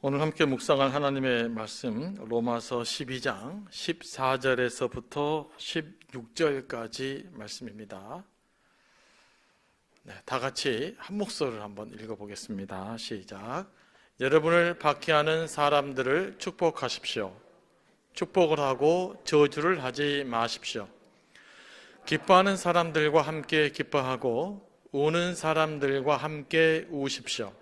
오늘 함께 묵상할 하나님의 말씀 로마서 12장 14절에서부터 16절까지 말씀입니다. 다 같이 한 목소리를 한번 읽어보겠습니다. 시작. 여러분을 박해하는 사람들을 축복하십시오. 축복을 하고 저주를 하지 마십시오. 기뻐하는 사람들과 함께 기뻐하고 우는 사람들과 함께 우십시오.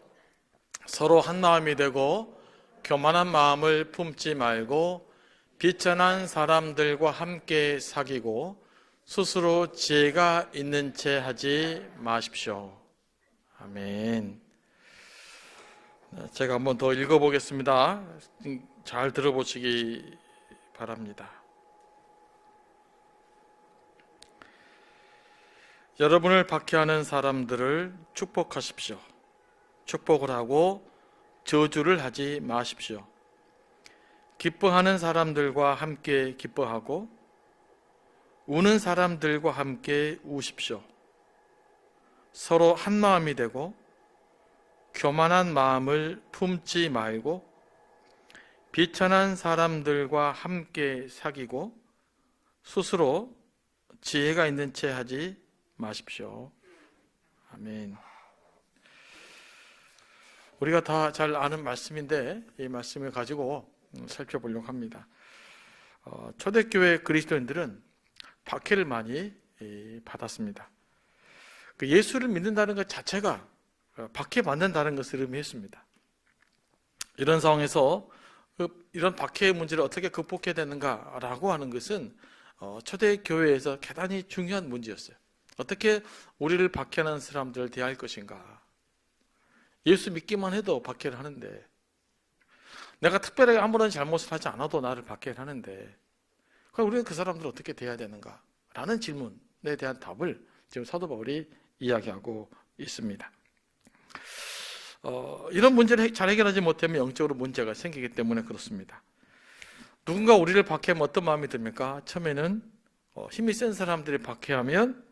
서로 한 마음이 되고 교만한 마음을 품지 말고 비천한 사람들과 함께 사귀고 스스로 지혜가 있는 채 하지 마십시오. 아멘. 제가 한번 더 읽어보겠습니다. 잘 들어보시기 바랍니다. 여러분을 박해하는 사람들을 축복하십시오. 축복을 하고 저주를 하지 마십시오. 기뻐하는 사람들과 함께 기뻐하고 우는 사람들과 함께 우십시오. 서로 한 마음이 되고 교만한 마음을 품지 말고 비천한 사람들과 함께 사귀고 스스로 지혜가 있는 채 하지 마십시오. 아멘. 우리가 다 잘 아는 말씀인데 이 말씀을 가지고 살펴보려고 합니다. 초대교회 그리스도인들은 박해를 많이 받았습니다. 예수를 믿는다는 것 자체가 박해받는다는 것을 의미했습니다. 이런 상황에서 이런 박해의 문제를 어떻게 극복해야 되는가라고 하는 것은 초대교회에서 대단히 중요한 문제였어요. 어떻게 우리를 박해하는 사람들을 대할 것인가. 예수 믿기만 해도 박해를 하는데, 내가 특별하게 아무런 잘못을 하지 않아도 나를 박해를 하는데, 그럼 우리는 그 사람들을 어떻게 대해야 되는가? 라는 질문에 대한 답을 지금 사도 바울이 이야기하고 있습니다. 이런 문제를 잘 해결하지 못하면 영적으로 문제가 생기기 때문에 그렇습니다. 누군가 우리를 박해하면 어떤 마음이 듭니까? 처음에는 힘이 센 사람들이 박해하면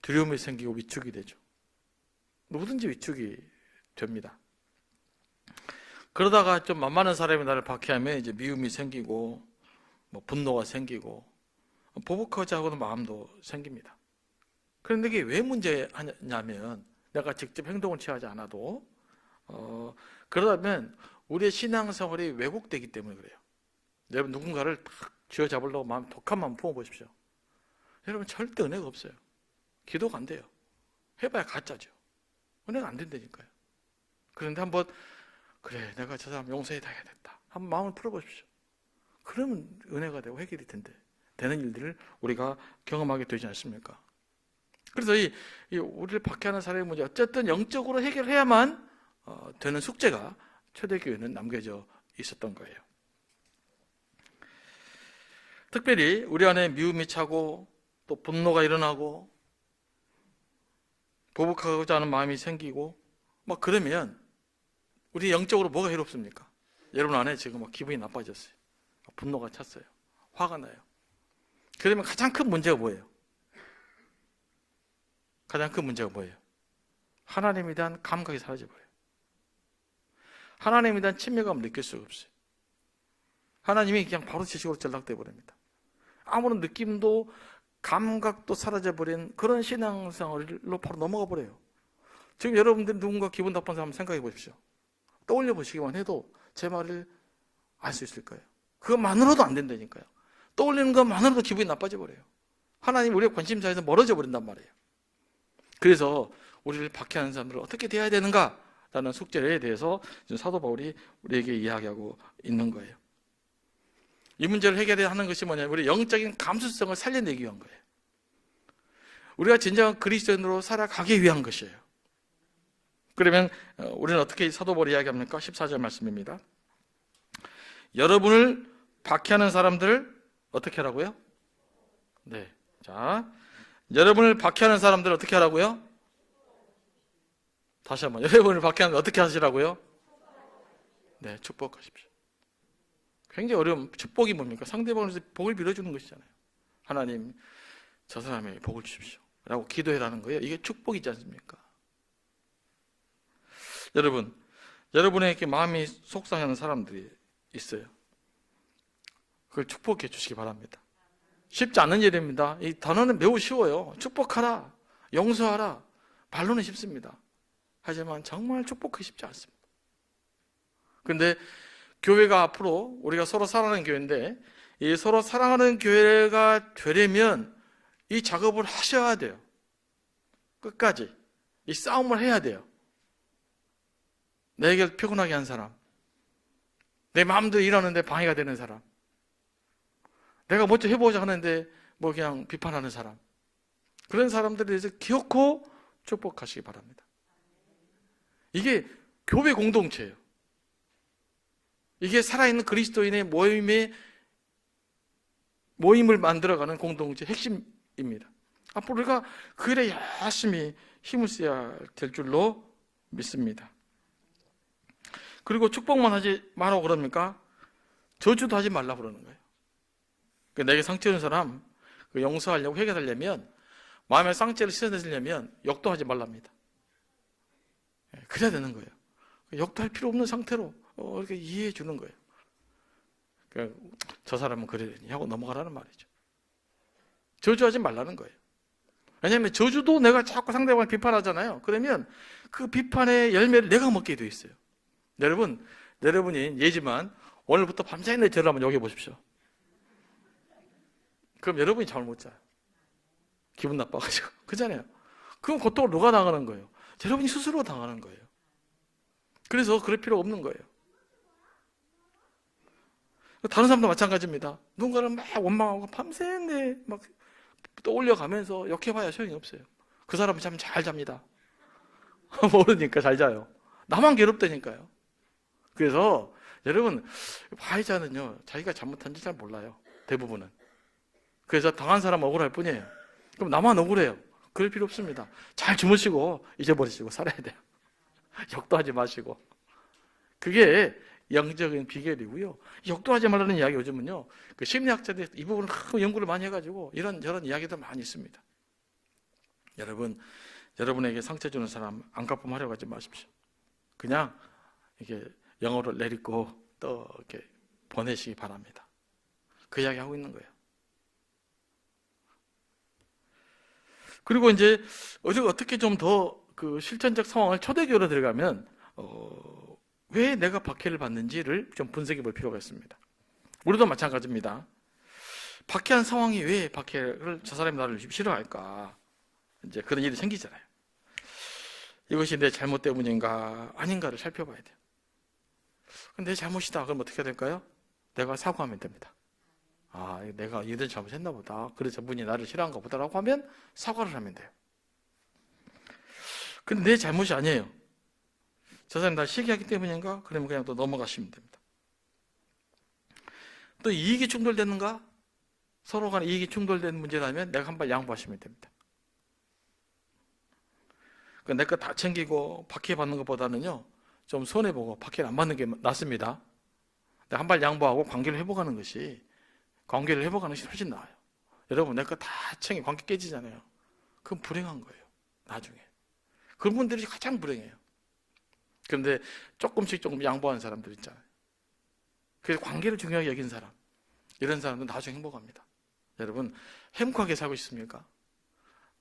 두려움이 생기고 위축이 되죠. 누구든지 위축이 됩니다. 그러다가 좀 만만한 사람이 나를 박해하면 이제 미움이 생기고 분노가 생기고 보복하자 하고는 마음도 생깁니다. 그런데 이게 왜 문제냐면 내가 직접 행동을 취하지 않아도 그러다면 우리의 신앙생활이 왜곡되기 때문에 그래요. 여러분 누군가를 탁 쥐어잡으려고 독한 마음 품어보십시오. 여러분 절대 은혜가 없어요. 기도가 안 돼요. 해봐야 가짜죠. 은혜가 안 된다니까요. 그런데 한번 그래 내가 저 사람 용서해 다야겠다 한번 마음을 풀어보십시오. 그러면 은혜가 되고 해결이 되는 일들을 우리가 경험하게 되지 않습니까? 그래서 이 우리를 박해하는 사람의 문제 어쨌든 영적으로 해결해야만 되는 숙제가 초대교회는 남겨져 있었던 거예요. 특별히 우리 안에 미움이 차고 또 분노가 일어나고 보복하고자 하는 마음이 생기고 그러면 우리 영적으로 뭐가 해롭습니까? 여러분 안에 지금 기분이 나빠졌어요. 분노가 찼어요. 화가 나요. 그러면 가장 큰 문제가 뭐예요? 가장 큰 문제가 뭐예요? 하나님에 대한 감각이 사라져버려요. 하나님에 대한 친밀감을 느낄 수가 없어요. 하나님이 그냥 바로 지식으로 전락돼 버립니다. 아무런 느낌도 감각도 사라져버린 그런 신앙생활로 바로 넘어가 버려요. 지금 여러분들 누군가 기분 나쁜 사람 생각해 보십시오. 떠올려 보시기만 해도 제 말을 알 수 있을 거예요. 그것만으로도 안 된다니까요. 떠올리는 것만으로도 기분이 나빠져 버려요. 하나님 우리의 관심사에서 멀어져 버린단 말이에요. 그래서 우리를 박해하는 사람들을 어떻게 대해야 되는가라는 숙제에 대해서 사도 바울이 우리에게 이야기하고 있는 거예요. 이 문제를 해결해야 하는 것이 뭐냐면 우리 영적인 감수성을 살려내기 위한 거예요. 우리가 진정한 그리스도인으로 살아가기 위한 것이에요. 그러면 우리는 어떻게 사도 바울이 이야기합니까? 14절 말씀입니다. 여러분을 박해하는 사람들을 어떻게 하라고요? 네. 자, 여러분을 박해하는 사람들을 어떻게 하라고요? 다시 한번. 여러분을 박해하는 어떻게 하시라고요? 네, 축복하십시오. 굉장히 어려운 축복이 뭡니까? 상대방을 위해서 복을 빌어주는 것이잖아요. 하나님, 저 사람에게 복을 주십시오. 라고 기도해라는 거예요. 이게 축복이지 않습니까? 여러분, 여러분에게 마음이 속상해하는 사람들이 있어요. 그걸 축복해 주시기 바랍니다. 쉽지 않은 일입니다. 이 단어는 매우 쉬워요. 축복하라, 용서하라. 말로는 쉽습니다. 하지만 정말 축복하기 쉽지 않습니다. 그런데 교회가 앞으로 우리가 서로 사랑하는 교회인데, 이 서로 사랑하는 교회가 되려면 이 작업을 하셔야 돼요. 끝까지 이 싸움을 해야 돼요. 내게 피곤하게 한 사람, 내 마음대로 일하는데 방해가 되는 사람, 내가 먼저 해보자 하는데 뭐 그냥 비판하는 사람, 그런 사람들에 대해서 기어코 축복하시기 바랍니다. 이게 교회 공동체예요. 이게 살아있는 그리스도인의 모임을 만들어가는 공동체 핵심입니다. 앞으로 우리가 그 일에 열심히 힘을 써야 될 줄로 믿습니다. 그리고 축복만 하지 말라고 그럽니까? 저주도 하지 말라고 그러는 거예요. 내게 상처 준 사람 용서하려고, 회개하려면, 마음의 상처를 씻어내려면 욕도 하지 말랍니다. 그래야 되는 거예요. 욕도 할 필요 없는 상태로 이렇게 이해해 주는 거예요. 저 사람은 그러려니 하고 넘어가라는 말이죠. 저주하지 말라는 거예요. 왜냐하면 저주도 내가 자꾸 상대방을 비판하잖아요. 그러면 그 비판의 열매를 내가 먹게 돼 있어요. 여러분이 예지만 오늘부터 밤새내 저를 한번 욕해 보십시오. 그럼 여러분이 잠을 못 자요. 기분 나빠가지고. 그렇잖아요. 그럼 고통을 누가 당하는 거예요? 여러분이 스스로 당하는 거예요. 그래서 그럴 필요 없는 거예요. 다른 사람도 마찬가지입니다. 누군가를 막 원망하고 밤새내 막 떠올려가면서 욕해봐야 소용이 없어요. 그 사람은 참 잘 잡니다. 모르니까 잘 자요. 나만 괴롭다니까요. 그래서 여러분, 화해자는요, 자기가 잘못한지 잘 몰라요. 대부분은. 그래서 당한 사람 억울할 뿐이에요. 그럼 나만 억울해요. 그럴 필요 없습니다. 잘 주무시고 잊어버리시고 살아야 돼요. 욕도 하지 마시고. 그게 영적인 비결이고요. 욕도 하지 말라는 이야기, 요즘은요, 그 심리학자들이 이 부분을 연구를 많이 해가지고 이런 이야기들 많이 있습니다. 여러분에게 상처 주는 사람 안갚음하려고 하지 마십시오. 그냥 이렇게 영어를 내딛고 또 이렇게 보내시기 바랍니다. 그 이야기 하고 있는 거예요. 그리고 이제 어떻게 좀 더 그 실천적 상황을, 초대교회로 들어가면 왜 내가 박해를 받는지를 좀 분석해 볼 필요가 있습니다. 우리도 마찬가지입니다. 박해한 상황이 왜 박해를, 저 사람이 나를 싫어할까? 이제 그런 일이 생기잖아요. 이것이 내 잘못 때문인가 아닌가를 살펴봐야 돼요. 내 잘못이다. 그럼 어떻게 해야 될까요? 내가 사과하면 됩니다. 내가 이들 잘못했나 보다. 그래서 저분이 나를 싫어한가 보다라고 하면 사과를 하면 돼요. 근데 내 잘못이 아니에요. 저 사람이 나를 시기하기 때문인가? 그러면 그냥 또 넘어가시면 됩니다. 또 이익이 충돌되는가? 서로 간에 이익이 충돌되는 문제라면 내가 한 발 양보하시면 됩니다. 내 거 다 챙기고 박해받는 것보다는요, 좀 손해보고 박해를 안 받는 게 낫습니다. 내가 한 발 양보하고 관계를 회복하는 것이 훨씬 나아요. 여러분, 내 거 다 챙기고 관계 깨지잖아요. 그건 불행한 거예요, 나중에. 그런 분들이 가장 불행해요. 그런데 조금 양보하는 사람들 있잖아요. 그래서 관계를 중요하게 여긴 사람, 이런 사람들은 나중에 행복합니다. 여러분, 행복하게 살고 있습니까?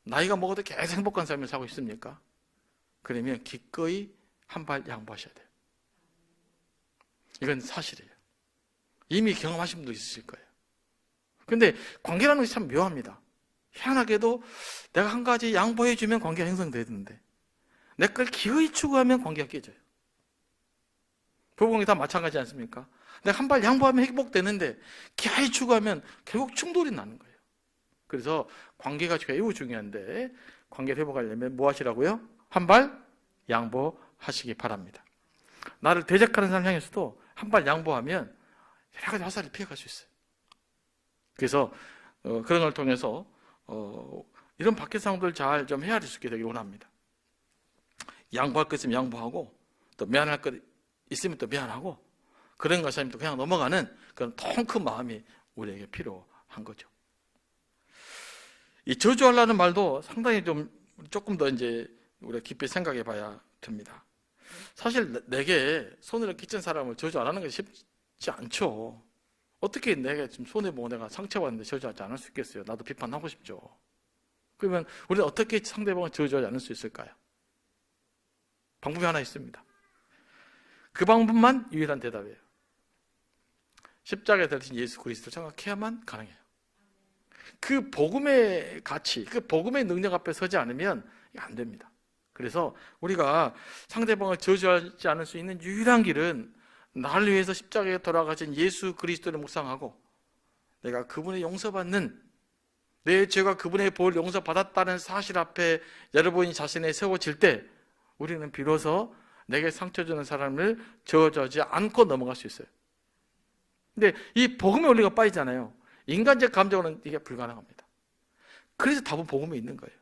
나이가 먹어도 계속 행복한 삶을 살고 있습니까? 그러면 기꺼이 한 발 양보하셔야 돼요. 이건 사실이에요. 이미 경험하신 분도 있으실 거예요. 근데 관계라는 것이 참 묘합니다. 희한하게도 내가 한 가지 양보해주면 관계가 형성되는데, 내 걸 기꺼이 추구하면 관계가 깨져요. 부부관계 다 마찬가지 않습니까? 내가 한 발 양보하면 회복되는데 기꺼이 추구하면 결국 충돌이 나는 거예요. 그래서 관계가 매우 중요한데, 관계를 회복하려면 뭐 하시라고요? 한 발 양보하시기 바랍니다. 나를 대적하는 사람 향해서도 한 발 양보하면 여러 가지 화살을 피해갈 수 있어요. 그래서 그런 걸 통해서 이런 박해 상황들을 잘 좀 헤아릴 수 있게 되길 원합니다. 양보할 것 있으면 양보하고, 또 미안할 것 있으면 또 미안하고, 그런 것이 아니면 또 그냥 넘어가는 그런 통 큰 마음이 우리에게 필요한 거죠. 이 저주하려는 말도 상당히 조금 더 이제 우리가 깊이 생각해 봐야 됩니다. 사실 내게 손해를 끼친 사람을 저주 안 하는 게 쉽지 않죠. 어떻게 내가 지금 손해보고 내가 상처받는데 저주하지 않을 수 있겠어요? 나도 비판하고 싶죠. 그러면 우리는 어떻게 상대방을 저주하지 않을 수 있을까요? 방법이 하나 있습니다. 그 방법만 유일한 대답이에요. 십자가에 달리신 예수 그리스도를 생각해야만 가능해요. 그 복음의 가치, 그 복음의 능력 앞에 서지 않으면 안 됩니다. 그래서 우리가 상대방을 저주하지 않을 수 있는 유일한 길은 나를 위해서 십자가에 돌아가신 예수 그리스도를 묵상하고 내가 그분의 용서받는, 내 죄가 그분의 보혈 용서받았다는 사실 앞에 여러분이 자신을 세워질 때 우리는 비로소 내게 상처 주는 사람을 저주하지 않고 넘어갈 수 있어요. 근데 이 복음의 원리가 빠지잖아요. 인간적 감정으로는 이게 불가능합니다. 그래서 답은 복음에 있는 거예요.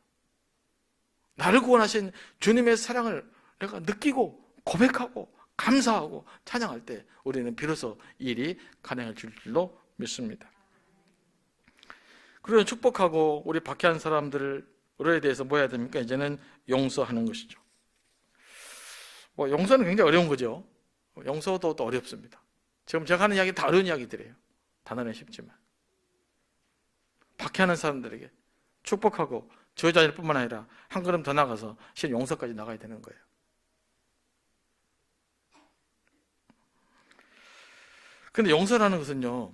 나를 구원하신 주님의 사랑을 내가 느끼고 고백하고 감사하고 찬양할 때 우리는 비로소 이 일이 가능해질 줄로 믿습니다. 그리고 축복하고 우리 박해한 사람들에 대해서 뭐 해야 됩니까? 이제는 용서하는 것이죠. 용서는 굉장히 어려운 거죠. 용서도 또 어렵습니다. 지금 제가 하는 이야기 다 어려운 이야기들이에요. 단어는 쉽지만 박해하는 사람들에게 축복하고 저주할 뿐만 아니라 한 걸음 더 나가서 실 용서까지 나가야 되는 거예요. 근데 용서라는 것은요,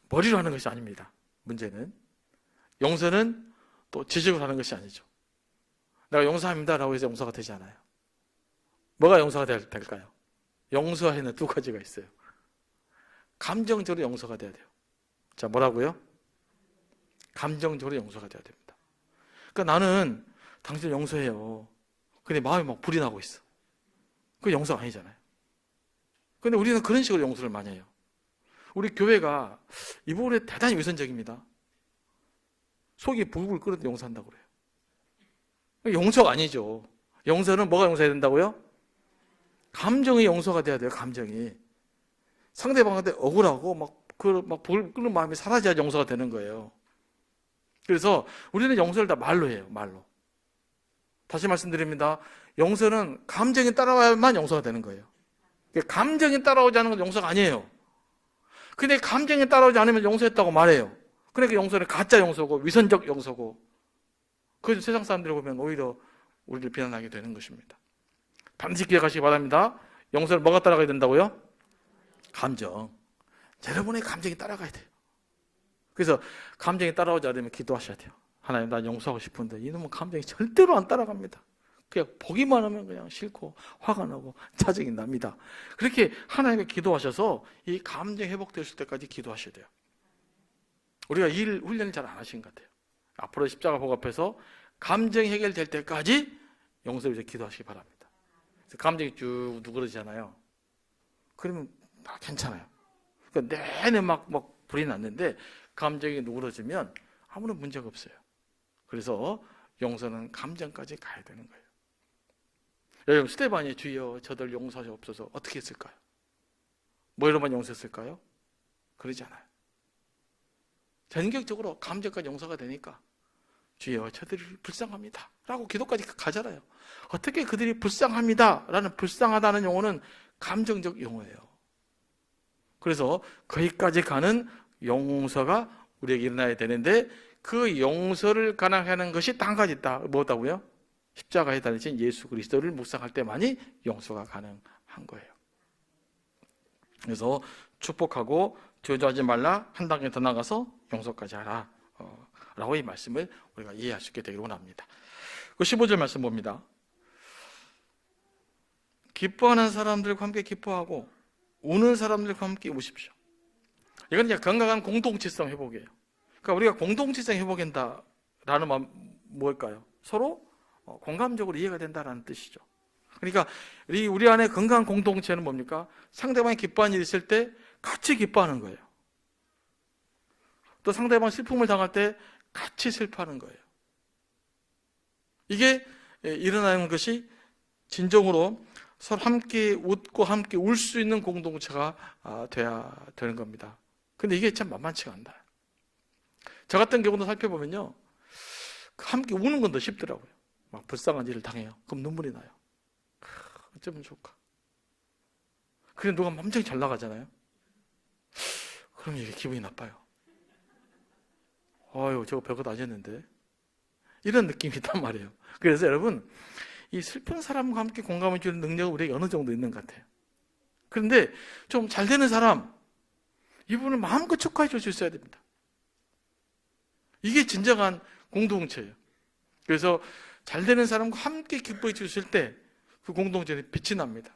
머리로 하는 것이 아닙니다. 문제는 용서는 또 지식으로 하는 것이 아니죠. 내가 용서합니다 라고 해서 용서가 되지 않아요. 뭐가 용서가 될까요? 용서에는 두 가지가 있어요. 감정적으로 용서가 돼야 돼요. 자, 뭐라고요? 감정적으로 용서가 돼야 됩니다. 그러니까 나는 당신을 용서해요. 근데 마음이 막 불이 나고 있어. 그게 용서가 아니잖아요. 근데 우리는 그런 식으로 용서를 많이 해요. 우리 교회가 이 부분에 대단히 위선적입니다. 속이 부글부글 끓는데 용서한다고 그래요. 용서가 아니죠. 용서는 뭐가 용서해야 된다고요? 감정이 용서가 돼야 돼요. 감정이. 상대방한테 억울하고 막 부글부글 끓는 마음이 사라져야 용서가 되는 거예요. 그래서 우리는 용서를 다 말로 해요. 말로. 다시 말씀드립니다. 용서는 감정이 따라와야만 용서가 되는 거예요. 감정이 따라오지 않는 건 용서가 아니에요. 근데 감정이 따라오지 않으면 용서했다고 말해요. 그러니까 용서는 가짜 용서고 위선적 용서고, 그래서 세상 사람들이 보면 오히려 우리를 비난하게 되는 것입니다. 반드시 기억하시기 바랍니다. 용서를 뭐가 따라가야 된다고요? 감정. 여러분의 감정이 따라가야 돼요. 그래서 감정이 따라오지 않으면 기도하셔야 돼요. 하나님, 난 용서하고 싶은데 이놈은 감정이 절대로 안 따라갑니다. 그냥 보기만 하면 그냥 싫고 화가 나고 짜증이 납니다. 그렇게 하나님께 기도하셔서 이 감정 회복될 때까지 기도하셔야 돼요. 우리가 이 훈련을 잘 안 하신 것 같아요. 앞으로 십자가 복 앞에서 감정이 해결될 때까지 용서를 위해서 기도하시기 바랍니다. 그래서 감정이 쭉 누그러지잖아요. 그러면 다 괜찮아요. 그러니까 내내 막 불이 났는데 감정이 누그러지면 아무런 문제가 없어요. 그래서 용서는 감정까지 가야 되는 거예요. 여러분, 스데반이 주여 저들 용서하옵소서 어떻게 했을까요? 뭐로만 용서했을까요? 그러지 않아요. 전격적으로 감정까지 용서가 되니까 주여 저들이 불쌍합니다 라고 기도까지 가잖아요. 어떻게 그들이 불쌍합니다 라는 불쌍하다는 용어는 감정적 용어예요. 그래서 거기까지 가는 용서가 우리에게 일어나야 되는데, 그 용서를 가능하게 하는 것이 단 가지 있다. 뭐다고요? 십자가에 달리신 예수 그리스도를 묵상할 때만이 용서가 가능한 거예요. 그래서 축복하고 저주하지 말라, 한 단계 더 나가서 용서까지 하라 라고 이 말씀을 우리가 이해할 수 있게 되기를 원합니다. 그 15절 말씀 봅니다. 기뻐하는 사람들과 함께 기뻐하고 우는 사람들과 함께 우십시오. 이건 이제 건강한 공동체성 회복이에요. 그러니까 우리가 공동체성 회복한다라는 말 뭘까요? 서로 공감적으로 이해가 된다라는 뜻이죠. 그러니까 우리 안에 건강한 공동체는 뭡니까? 상대방이 기뻐하는 일이 있을 때 같이 기뻐하는 거예요. 또 상대방 슬픔을 당할 때 같이 슬퍼하는 거예요. 이게 일어나는 것이 진정으로 서로 함께 웃고 함께 울 수 있는 공동체가 돼야 되는 겁니다. 근데 이게 참 만만치가 않다. 저 같은 경우도 살펴보면요, 함께 우는 건 더 쉽더라고요. 막 불쌍한 일을 당해요. 그럼 눈물이 나요. 어쩌면 좋을까? 그래 누가 엄청 잘 나가잖아요. 그럼 이게 기분이 나빠요. 아유, 저거 별거 다 했는데. 이런 느낌이 있단 말이에요. 그래서 여러분, 이 슬픈 사람과 함께 공감해 주는 능력은 우리에게 어느 정도 있는 것 같아요. 그런데 좀 잘 되는 사람, 이분을 마음껏 축하해 줄 수 있어야 됩니다. 이게 진정한 공동체예요. 그래서 잘 되는 사람과 함께 기뻐해 주실 때 그 공동체는 빛이 납니다.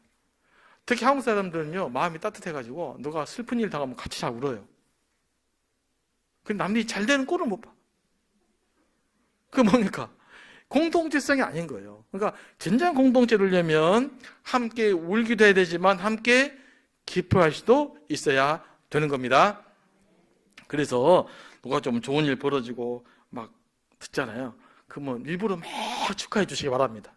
특히 한국 사람들은요, 마음이 따뜻해가지고 누가 슬픈 일 당하면 같이 잘 울어요. 근데 남들이 잘 되는 꼴을 못 봐. 그게 뭡니까? 공동체성이 아닌 거예요. 그러니까 진정 공동체를 위하면 함께 울기도 해야 되지만 함께 기뻐할 수도 있어야 되는 겁니다. 그래서 누가 좀 좋은 일 벌어지고 막 듣잖아요. 그러면 일부러 막 축하해 주시기 바랍니다.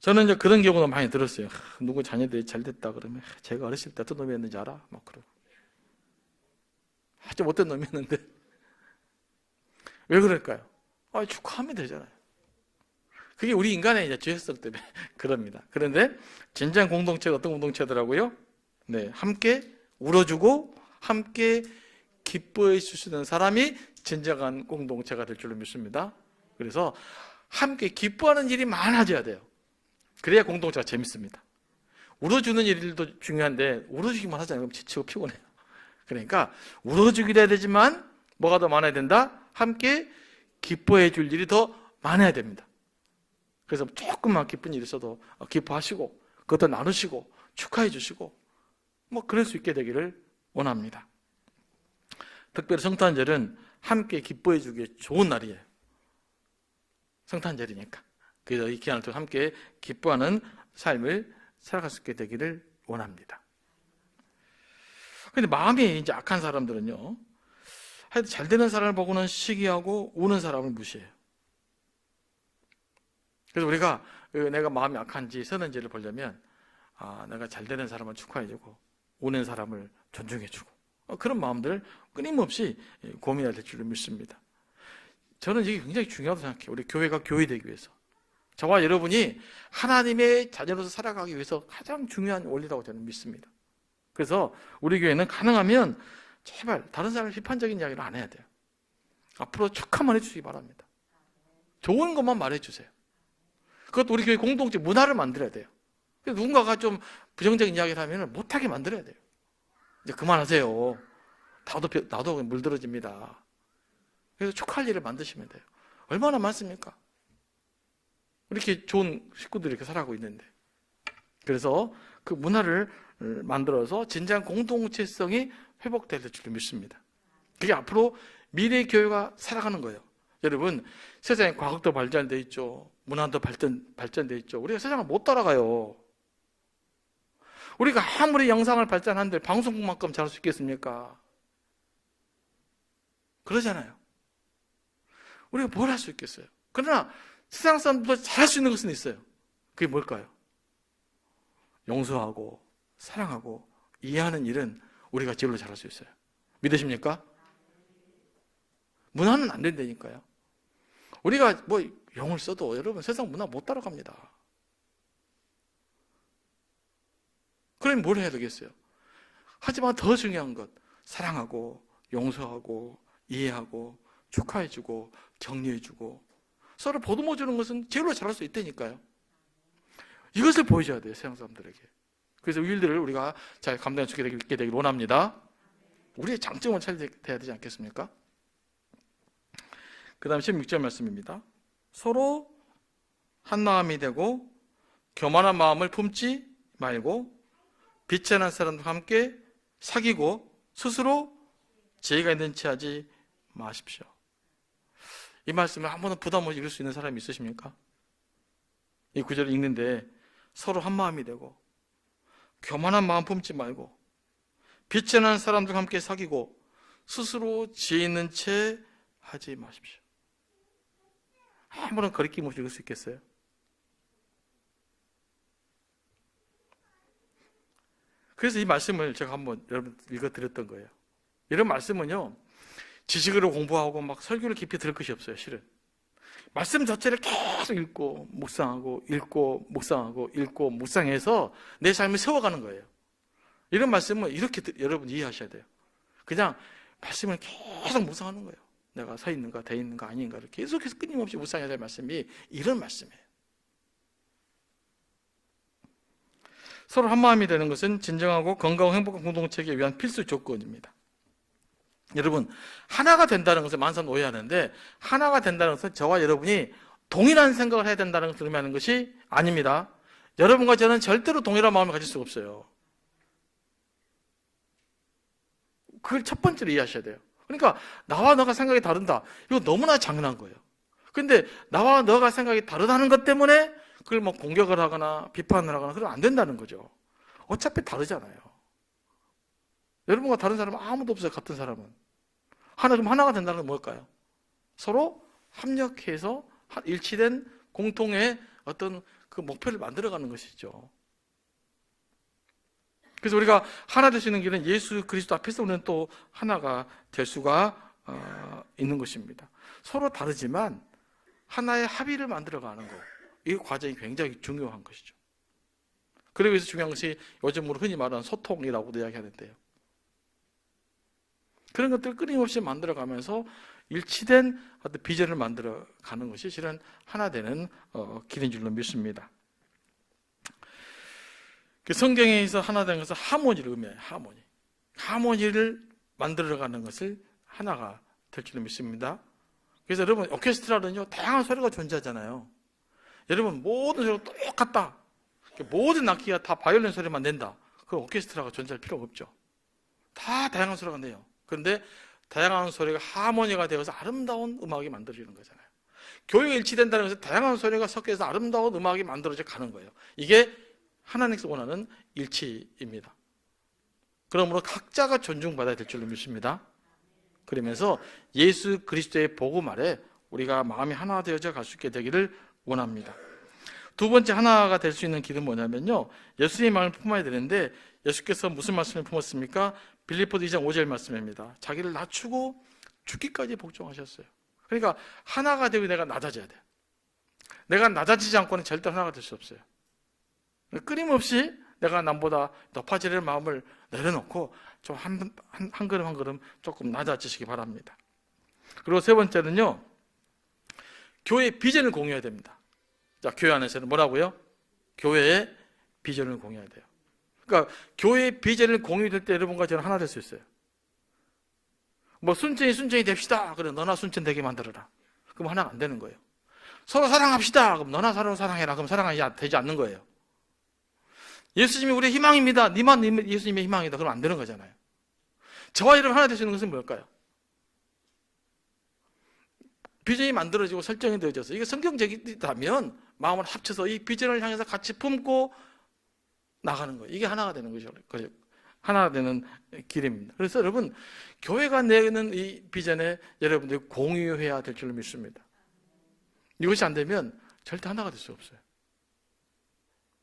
저는 이제 그런 경우도 많이 들었어요. 누구 자녀들이 잘 됐다 그러면 제가 어렸을 때 어떤 놈이었는지 알아? 막 그러고. 아주 못된 놈이었는데. 왜 그럴까요? 축하하면 되잖아요. 그게 우리 인간의 이제 죄성 때문에 그럽니다. 그런데 진정 공동체가 어떤 공동체더라고요? 네, 함께 울어주고 함께 기뻐해 주시는 사람이 진정한 공동체가 될 줄로 믿습니다. 그래서 함께 기뻐하는 일이 많아져야 돼요. 그래야 공동체가 재밌습니다. 울어주는 일도 중요한데 울어주기만 하잖아요. 그럼 지치고 피곤해요. 그러니까 울어주기도 해야 되지만 뭐가 더 많아야 된다? 함께 기뻐해 줄 일이 더 많아야 됩니다. 그래서 조금만 기쁜 일이 있어도 기뻐하시고 그것도 나누시고 축하해 주시고 뭐 그럴 수 있게 되기를 원합니다. 특별히 성탄절은 함께 기뻐해 주기에 좋은 날이에요. 성탄절이니까. 그래서 이 기한을 통해 함께 기뻐하는 삶을 살아갈 수 있게 되기를 원합니다. 그런데 마음이 이제 악한 사람들은요, 하여튼 잘 되는 사람을 보고는 시기하고 우는 사람을 무시해요. 그래서 우리가 내가 마음이 악한지 선한지를 보려면 내가 잘 되는 사람을 축하해주고 우는 사람을 존중해주고 그런 마음들을 끊임없이 고민해야 될 줄로 믿습니다. 저는 이게 굉장히 중요하다고 생각해요. 우리 교회가 교회되기 위해서. 저와 여러분이 하나님의 자녀로서 살아가기 위해서 가장 중요한 원리라고 저는 믿습니다. 그래서 우리 교회는 가능하면 제발 다른 사람을 비판적인 이야기를 안 해야 돼요. 앞으로 축하만 해주시기 바랍니다. 좋은 것만 말해주세요. 그것도 우리 교회 공동체 문화를 만들어야 돼요. 누군가가 좀 부정적인 이야기를 하면 못하게 만들어야 돼요. 이제 그만하세요. 나도 물들어집니다. 그래서 축하할 일을 만드시면 돼요. 얼마나 많습니까? 이렇게 좋은 식구들이 이렇게 살아가고 있는데. 그래서 그 문화를 만들어서 진정한 공동체성이 회복될 줄 믿습니다. 그게 앞으로 미래의 교회가 살아가는 거예요. 여러분, 세상에 과학도 발전돼 있죠. 문화도 발전돼 있죠. 우리가 세상을 못 따라가요. 우리가 아무리 영상을 발전한들 방송국만큼 잘할 수 있겠습니까? 그러잖아요. 우리가 뭘 할 수 있겠어요? 그러나 세상 사람들도 잘할 수 있는 것은 있어요. 그게 뭘까요? 용서하고 사랑하고 이해하는 일은 우리가 제일로 잘할 수 있어요. 믿으십니까? 문화는 안 된다니까요. 우리가 뭐 영을 써도 여러분 세상 문화 못 따라갑니다. 그럼 뭘 해야 되겠어요? 하지만 더 중요한 것, 사랑하고 용서하고 이해하고 축하해주고 격려해주고 서로 보듬어주는 것은 제일로 잘할 수 있다니까요. 이것을 보여줘야 돼요, 세상 사람들에게. 그래서 이 일들을 우리가 잘 감당할 수 있게 되길 원합니다. 우리의 장점을 찾아야 되지 않겠습니까? 그 다음 16절 말씀입니다. 서로 한 마음이 되고 교만한 마음을 품지 말고 비천한 사람과 함께 사귀고 스스로 지혜가 있는 체 하지 마십시오. 이 말씀을 한 번은 부담 없이 읽을 수 있는 사람이 있으십니까? 이 구절을 읽는데 서로 한 마음이 되고 교만한 마음 품지 말고 비천한 사람들과 함께 사귀고 스스로 지혜 있는 채 하지 마십시오. 아무런 거리낌 없이 읽을 수 있겠어요? 그래서 이 말씀을 제가 한번 여러분 읽어드렸던 거예요. 이런 말씀은요, 지식으로 공부하고 막 설교를 깊이 들을 것이 없어요, 실은. 말씀 자체를 계속 읽고 묵상하고 읽고 묵상하고 읽고 묵상해서 내 삶을 세워가는 거예요. 이런 말씀은 이렇게 여러분 이해하셔야 돼요. 그냥 말씀을 계속 묵상하는 거예요. 내가 서 있는가 돼 있는가 아닌가를 계속해서 끊임없이 묵상해야 될 말씀이 이런 말씀이에요. 서로 한마음이 되는 것은 진정하고 건강하고 행복한 공동체에 위한 필수 조건입니다. 여러분, 하나가 된다는 것을 많은 사람이 오해하는데, 하나가 된다는 것은 저와 여러분이 동일한 생각을 해야 된다는 것을 의미하는 것이 아닙니다. 여러분과 저는 절대로 동일한 마음을 가질 수가 없어요. 그걸 첫 번째로 이해하셔야 돼요. 그러니까 나와 너가 생각이 다른다, 이거 너무나 당연한 거예요. 근데 나와 너가 생각이 다르다는 것 때문에 그걸 뭐 공격을 하거나 비판을 하거나 그러면 안 된다는 거죠. 어차피 다르잖아요. 여러분과 다른 사람은 아무도 없어요. 같은 사람은. 그럼 하나가 된다는 건 뭘까요? 서로 합력해서 일치된 공통의 어떤 그 목표를 만들어가는 것이죠. 그래서 우리가 하나 될 수 있는 길은 예수 그리스도 앞에서 우리는 또 하나가 될 수가 있는 것입니다. 서로 다르지만 하나의 합의를 만들어가는 것, 이 과정이 굉장히 중요한 것이죠. 그러기 위해서 중요한 것이 요즘으로 흔히 말하는 소통이라고도 이야기하는데요. 그런 것들을 끊임없이 만들어가면서 일치된 어떤 비전을 만들어가는 것이 실은 하나 되는 길인 줄로 믿습니다. 성경에서 하나 되는 것은 하모니를 의미해요. 하모니를 만들어가는 것을 하나가 될 줄로 믿습니다. 그래서 여러분, 오케스트라는요 다양한 소리가 존재하잖아요. 여러분, 모든 소리가 똑같다, 모든 악기가 다 바이올린 소리만 낸다, 그럼 오케스트라가 존재할 필요가 없죠. 다 다양한 소리가 내요. 그런데 다양한 소리가 하모니가 되어서 아름다운 음악이 만들어지는 거잖아요. 교회가 일치된다는 것은 다양한 소리가 섞여서 아름다운 음악이 만들어져 가는 거예요. 이게 하나님께서 원하는 일치입니다. 그러므로 각자가 존중받아야 될 줄로 믿습니다. 그러면서 예수 그리스도의 복음 아래 우리가 마음이 하나 되어져 갈 수 있게 되기를 원합니다. 두 번째 하나가 될 수 있는 길은 뭐냐면요, 예수님의 마음을 품어야 되는데, 예수께서 무슨 말씀을 품었습니까? 빌립보서 2장 5절 말씀입니다. 자기를 낮추고 죽기까지 복종하셨어요. 그러니까 하나가 되고 내가 낮아져야 돼요. 내가 낮아지지 않고는 절대 하나가 될 수 없어요. 끊임없이 내가 남보다 높아지려는 마음을 내려놓고 좀 한 걸음 한 걸음 조금 낮아지시기 바랍니다. 그리고 세 번째는요, 교회의 비전을 공유해야 됩니다. 자, 교회 안에서는 뭐라고요? 교회의 비전을 공유해야 돼요. 그러니까 교회의 비전을 공유될 때 여러분과 저는 하나 될 수 있어요. 뭐 순천이 됩시다, 그래 너나 순천 되게 만들어라, 그럼 하나가 안 되는 거예요. 서로 사랑합시다, 그럼 너나 서로 사랑해라, 그럼 사랑이 되지 않는 거예요. 예수님이 우리의 희망입니다, 니만 예수님의 희망이다, 그럼 안 되는 거잖아요. 저와 여러분 하나 될 수 있는 것은 뭘까요? 비전이 만들어지고 설정이 되어져서 이게 성경적이다면 마음을 합쳐서 이 비전을 향해서 같이 품고 나가는 거예요. 이게 하나가 되는 거죠. 하나가 되는 길입니다. 그래서 여러분, 교회가 내는 이 비전에 여러분들이 공유해야 될 줄로 믿습니다. 이것이 안 되면 절대 하나가 될 수 없어요.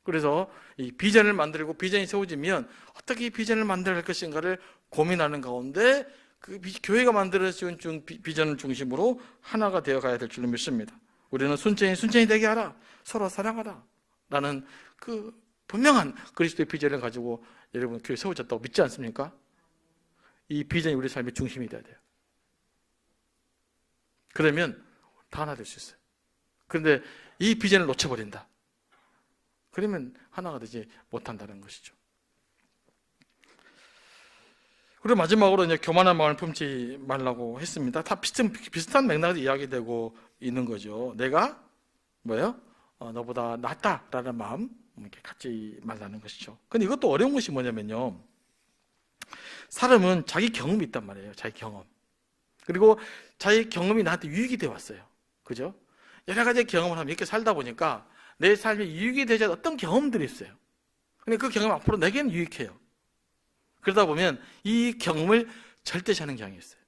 그래서 이 비전을 만들고 비전이 세워지면 어떻게 이 비전을 만들어야 할 것인가를 고민하는 가운데 그 교회가 만들어진 비전을 중심으로 하나가 되어가야 될 줄로 믿습니다. 우리는 순전히 되게 하라, 서로 사랑하라 라는 그 분명한 그리스도의 비전을 가지고 여러분 교회 세워졌다고 믿지 않습니까? 이 비전이 우리 삶의 중심이 돼야 돼요. 그러면 다 하나 될 수 있어요. 그런데 이 비전을 놓쳐버린다, 그러면 하나가 되지 못한다는 것이죠. 그리고 마지막으로 이제 교만한 마음을 품지 말라고 했습니다. 다 비슷한 맥락에서 이야기되고 있는 거죠. 내가 너보다 낫다라는 마음 이렇게 갖지 말라는 것이죠. 근데 이것도 어려운 것이 뭐냐면요, 사람은 자기 경험이 있단 말이에요. 자기 경험. 그리고 자기 경험이 나한테 유익이 되어 왔어요. 그죠? 여러 가지 경험을 하면 이렇게 살다 보니까 내 삶에 유익이 되지 않은 어떤 경험들이 있어요. 근데 그 경험 앞으로 내게는 유익해요. 그러다 보면 이 경험을 절대시하는 경향이 있어요.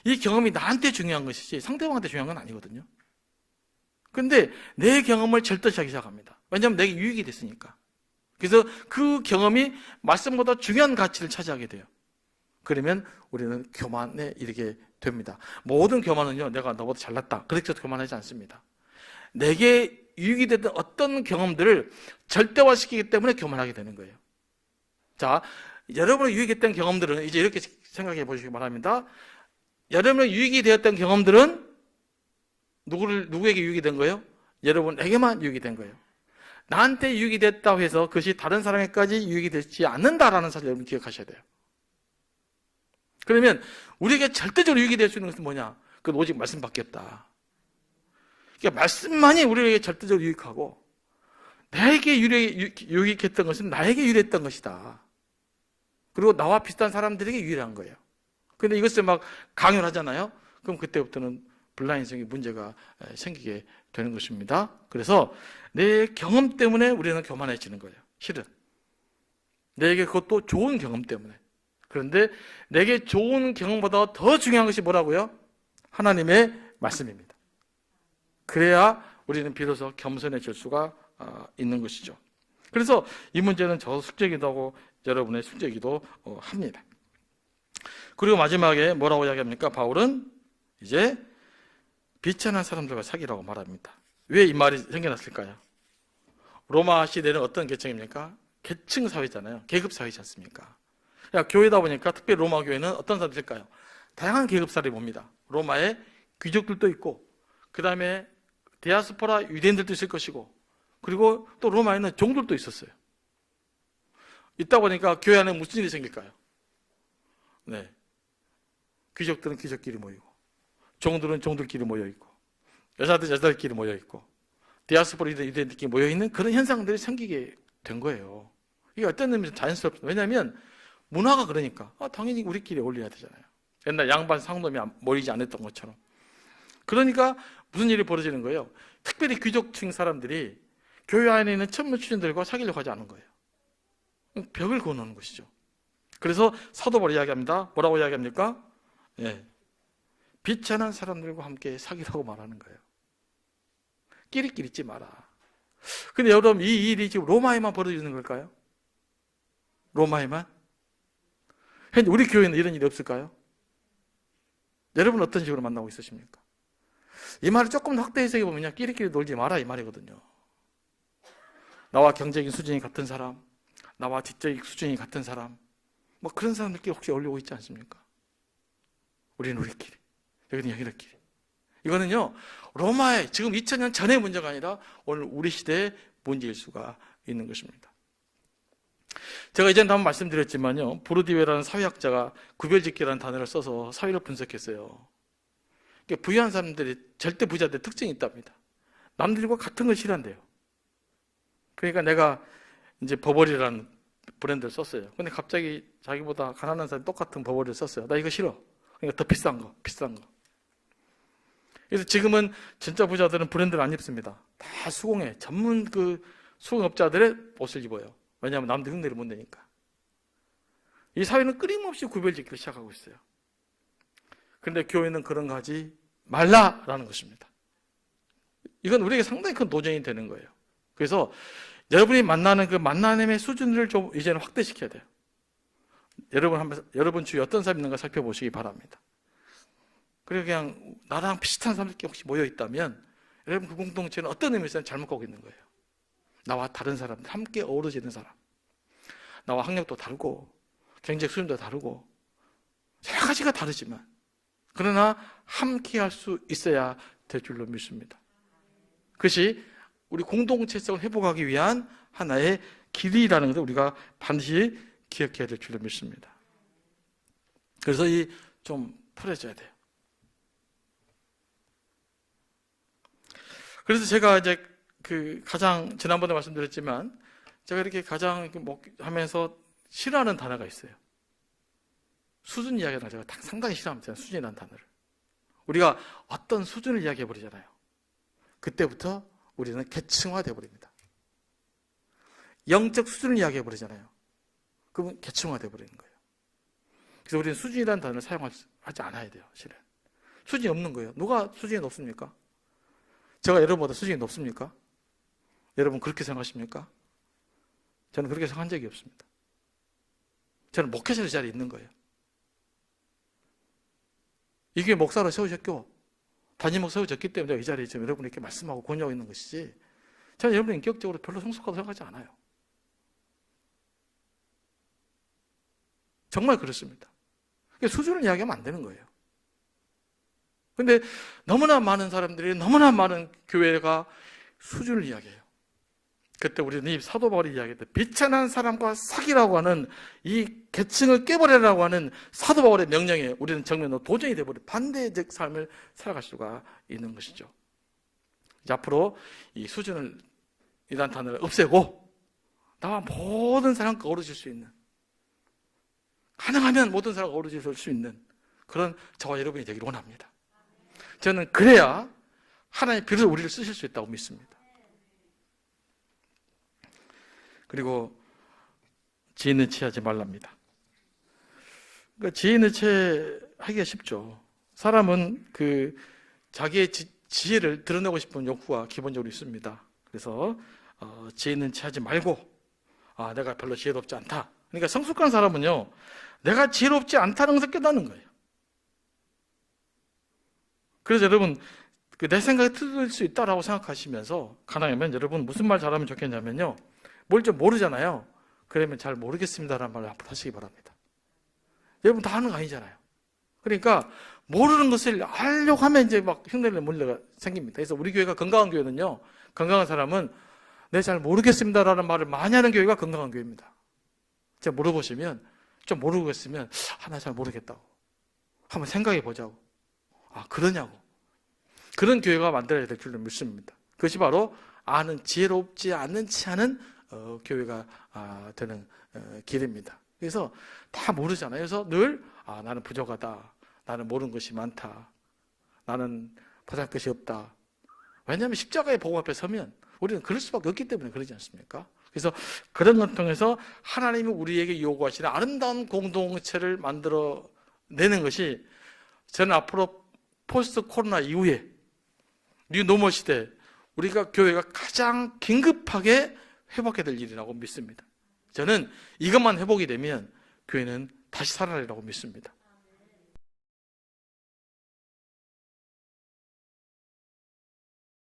이 경험이 나한테 중요한 것이지 상대방한테 중요한 건 아니거든요. 그런데 내 경험을 절대시하기 시작합니다. 왜냐하면 내게 유익이 됐으니까. 그래서 그 경험이 말씀보다 중요한 가치를 차지하게 돼요. 그러면 우리는 교만에 이르게 됩니다. 모든 교만은요, 내가 너보다 잘났다 그렇게 교만하지 않습니다. 내게 유익이 됐던 어떤 경험들을 절대화시키기 때문에 교만하게 되는 거예요. 자, 여러분의 유익이 됐던 경험들은 이제 이렇게 생각해 보시기 바랍니다. 여러분의 유익이 되었던 경험들은 누구에게 유익이 된 거예요? 여러분에게만 유익이 된 거예요. 나한테 유익이 됐다고 해서 그것이 다른 사람에게까지 유익이 되지 않는다라는 사실 여러분 기억하셔야 돼요. 그러면 우리에게 절대적으로 유익이 될 수 있는 것은 뭐냐? 그건 오직 말씀밖에 없다. 그러니까 말씀만이 우리에게 절대적으로 유익하고 나에게 유익했던 것은 나에게 유리했던 것이다. 그리고 나와 비슷한 사람들에게 유일한 거예요. 그런데 이것을 막 강요를 하잖아요. 그럼 그때부터는 블라인성의 문제가 생기게 되는 것입니다. 그래서 내 경험 때문에 우리는 교만해지는 거예요. 실은 내게 그것도 좋은 경험 때문에. 그런데 내게 좋은 경험보다 더 중요한 것이 뭐라고요? 하나님의 말씀입니다. 그래야 우리는 비로소 겸손해질 수가 있는 것이죠. 그래서 이 문제는 저 숙제이기도 하고 여러분의 숙제이기도 합니다. 그리고 마지막에 뭐라고 이야기합니까? 바울은 이제 비천한 사람들과 사귀라고 말합니다. 왜 이 말이 생겨났을까요? 로마 시대는 어떤 계층입니까? 계층 사회잖아요. 계급 사회지 않습니까? 교회다 보니까 특별히 로마 교회는 어떤 사람들일까요? 다양한 계급 사람이 봅니다. 로마에 귀족들도 있고, 그 다음에 디아스포라 유대인들도 있을 것이고, 그리고 또 로마에는 종들도 있었어요. 있다 보니까 교회 안에 무슨 일이 생길까요? 네, 귀족들은 귀족끼리 모이고, 종들은 종들끼리 모여있고, 여자들끼리 모여있고, 디아스포라 유대인들끼리 모여있는 그런 현상들이 생기게 된 거예요. 이게 어떤 의미에서 자연스럽습니다. 왜냐하면 문화가 그러니까 당연히 우리끼리 어울려야 되잖아요. 옛날 양반 상놈이 모이지 않았던 것처럼. 그러니까 무슨 일이 벌어지는 거예요? 특별히 귀족층 사람들이 교회 안에 있는 천문추신들과 사귀려고 하지 않은 거예요. 벽을 그어놓는 것이죠. 그래서 사도 바울이 이야기합니다. 뭐라고 이야기합니까? 예, 비천한 사람들과 함께 사귀라고 말하는 거예요. 끼리끼리 있지 마라. 근데 여러분, 이 일이 지금 로마에만 벌어지는 걸까요? 로마에만? 현재 우리 교회는 이런 일이 없을까요? 여러분 어떤 식으로 만나고 있으십니까? 이 말을 조금 더 확대 해석해 보면요, 끼리끼리 놀지 마라 이 말이거든요. 나와 경제적인 수준이 같은 사람, 나와 지적인 수준이 같은 사람, 뭐 그런 사람들끼리 혹시 어울리고 있지 않습니까? 우리는 우리끼리, 여기는 여기들끼리. 이거는요, 로마의 지금 2000년 전의 문제가 아니라 오늘 우리 시대의 문제일 수가 있는 것입니다. 제가 이전에 한번 말씀드렸지만요, 보르디웨라는 사회학자가 구별짓기라는 단어를 써서 사회를 분석했어요. 부유한 사람들이 절대 부자들의 특징이 있답니다. 남들과 같은 걸 싫어한대요. 그러니까 내가 이제 버버리라는 브랜드를 썼어요. 근데 갑자기 자기보다 가난한 사람이 똑같은 버버리를 썼어요. 나 이거 싫어. 그러니까 더 비싼 거. 그래서 지금은 진짜 부자들은 브랜드를 안 입습니다. 다 수공예, 전문 수공업자들의 옷을 입어요. 왜냐하면 남들 흉내를 못 내니까. 이 사회는 끊임없이 구별짓기를 시작하고 있어요. 그런데 교회는 그런 거 하지 말라라는 것입니다. 이건 우리에게 상당히 큰 도전이 되는 거예요. 그래서 여러분이 만나는 그 만남의 수준을 좀 이제는 확대시켜야 돼요. 여러분 주위에 어떤 사람이 있는가 살펴보시기 바랍니다. 그리고 그냥 나랑 비슷한 사람들끼리 혹시 모여 있다면 여러분 그 공동체는 어떤 의미에서 잘못 가고 있는 거예요. 나와 다른 사람들, 함께 어우러지는 사람, 나와 학력도 다르고 경제적 수준도 다르고 여러 가지가 다르지만 그러나 함께 할 수 있어야 될 줄로 믿습니다. 그것이 우리 공동체성을 회복하기 위한 하나의 길이라는 것을 우리가 반드시 기억해야 될 줄로 믿습니다. 그래서 좀 풀어져야 돼요. 그래서 제가 이제 가장 지난번에 말씀드렸지만 제가 이렇게 가장 하면서 싫어하는 단어가 있어요. 수준 이야기를 제가 상당히 싫어합니다. 수준이라는 단어를. 우리가 어떤 수준을 이야기해 버리잖아요. 그때부터 우리는 계층화되어 버립니다. 영적 수준을 이야기해 버리잖아요. 그러면 계층화되어 버리는 거예요. 그래서 우리는 수준이라는 단어를 사용하지 않아야 돼요. 실은 수준이 없는 거예요. 누가 수준이 높습니까? 제가 여러분보다 수준이 높습니까? 여러분 그렇게 생각하십니까? 저는 그렇게 생각한 적이 없습니다. 저는 목회자의 자리에 있는 거예요. 이 교회 목사로 세우셨고 담임 세워졌기 때문에 이 자리에 지금 여러분에게 말씀하고 권유하고 있는 것이지, 저는 여러분 인격적으로 별로 성숙하다고 생각하지 않아요. 정말 그렇습니다. 수준을 이야기하면 안 되는 거예요. 근데 너무나 많은 사람들이, 너무나 많은 교회가 수준을 이야기해요. 그때 우리는 이 사도 바울이 이야기했던 비천한 사람과 사귀라고 하는 이 계층을 깨버리라고 하는 사도 바울의 명령에 우리는 정면으로 도전이 되어버린 반대적 삶을 살아갈 수가 있는 것이죠. 이제 앞으로 이 수준을, 이란 단어를 없애고 나와 모든 사람과 어우러질 수 있는, 가능하면 모든 사람과 어우러질 수 있는 그런 저와 여러분이 되기를 원합니다. 저는 그래야 하나님 비로소 우리를 쓰실 수 있다고 믿습니다. 그리고 지인을 취하지 말랍니다. 그러니까 지인을 취하기가 쉽죠. 사람은 자기의 지혜를 드러내고 싶은 욕구가 기본적으로 있습니다. 그래서 지인은 취하지 말고, 내가 별로 지혜롭지 않다. 그러니까 성숙한 사람은요, 내가 지혜롭지 않다는 것을 깨닫는 거예요. 그래서 여러분, 내 생각이 틀릴 수 있다라고 생각하시면서, 가능하면 여러분 무슨 말 잘하면 좋겠냐면요, 뭘 좀 모르잖아요. 그러면 잘 모르겠습니다라는 말을 앞으로 하시기 바랍니다. 여러분 다 하는 거 아니잖아요. 그러니까 모르는 것을 알려고 하면 이제 막 흉내내는 문제가 생깁니다. 그래서 우리 교회가 건강한 교회는요, 건강한 사람은 네, 잘 모르겠습니다라는 말을 많이 하는 교회가 건강한 교회입니다. 제가 물어보시면, 좀 모르겠으면 나 잘 모르겠다고 한번 생각해 보자고, 그러냐고, 그런 교회가 만들어야 될 줄로 믿습니다. 그것이 바로 아는, 지혜롭지 않지 않은 교회가 되는 길입니다. 그래서 다 모르잖아요. 그래서 늘 나는 부족하다, 나는 모르는 것이 많다, 나는 보잘 것이 없다. 왜냐하면 십자가의 복음 앞에 서면 우리는 그럴 수밖에 없기 때문에 그러지 않습니까? 그래서 그런 것 통해서 하나님이 우리에게 요구하시는 아름다운 공동체를 만들어내는 것이, 저는 앞으로 포스트 코로나 이후에 뉴 노멀 시대 우리가 교회가 가장 긴급하게 회복해야 될 일이라고 믿습니다. 저는 이것만 회복이 되면 교회는 다시 살아나리라고 믿습니다.